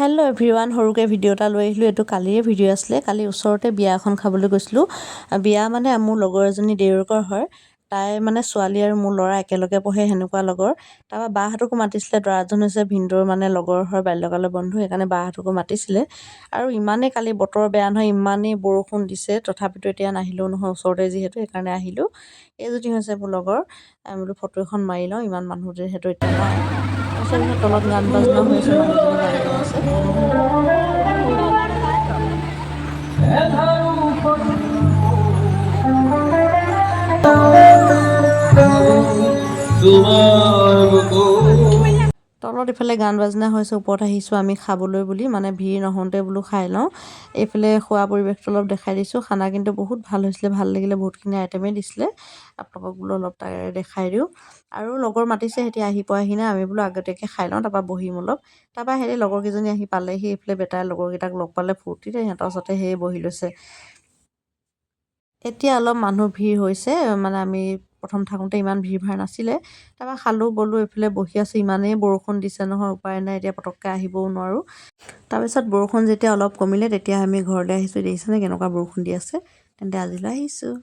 Hello' everyone, সৰুকৈ video' এটা লৈ আহিলোঁ। এইটো কালিৰে ভিডিঅ' আছিলে। কালি ওচৰতে বিয়া এখন খাবলৈ গৈছিলোঁ। বিয়া মানে মোৰ লগৰ এজনী দেউৰকৰ হয়। তাই মানে ছোৱালী আৰু মোৰ ল'ৰা একেলগে পঢ়ে, সেনেকুৱা লগৰ। তাৰপৰা বাহঁতকো মাতিছিলে। ল'ৰাজন হৈছে ভিনদৌৰ মানে লগৰ হয়, বাল্যকালৰ বন্ধু, সেইকাৰণে বাহঁতকো মাতিছিলে। আৰু ইমানেই কালি বতৰ বেয়া নহয়, ইমানেই বৰষুণ দিছে, তথাপিতো এতিয়া নাহিলেও নহয়, ওচৰতে যিহেতু, সেইকাৰণে আহিলোঁ। এইজনী হৈছে মোৰ লগৰ। আমি বোলো ফটো এখন মাৰি লওঁ, ইমান মানুহ যিহেতু এতিয়া নাই। তাৰপিছত তলত গান বাজনা হৈ আছে, মানুহজনে গান গাই আছে। তলত ইফালে গান বাজনা হৈছে, ওপৰত আহিছোঁ আমি খাবলৈ বুলি, মানে ভিৰ নহওঁতে বোলো খাই লওঁ। এইফালে খোৱা পৰিৱেশটো অলপ দেখাই দিছোঁ। খানা কিন্তু বহুত ভাল হৈছিলে, ভাল লাগিলে। বহুতখিনি আইটেমেই দিছিলে। আপোনালোকক বোলো অলপ তাৰে দেখাই দিওঁ। আৰু লগৰ মাতিছে, সিহঁতি আহি পোৱাহি নাই। আমি বোলো আগতীয়াকৈ খাই লওঁ, তাৰপৰা বহিম অলপ। তাৰপৰা হেৰি লগৰকেইজনী আহি পালেহি। এইফালে বেটাই লগৰকেইটাক লগ পালে ফূৰ্তিতে, সিহঁতৰ ওচৰতে সেই বহি লৈছে। এতিয়া অলপ মানুহ ভিৰ হৈছে, মানে আমি প্ৰথম থাকোঁতে ইমান ভিৰ ভাৰ নাছিলে। তাৰপৰা খালোঁ বলোঁ, এইফালে বহি আছোঁ। ইমানেই বৰষুণ দিছে নহয়, উপায় নাই, এতিয়া পটককৈ আহিবও নোৱাৰোঁ। তাৰপিছত বৰষুণ যেতিয়া অলপ কমিলে, তেতিয়া আমি ঘৰলৈ আহিছোঁ। দেখিছেনে কেনেকুৱা বৰষুণ দি আছে। তেন্তে আজিলৈ আহিছোঁ।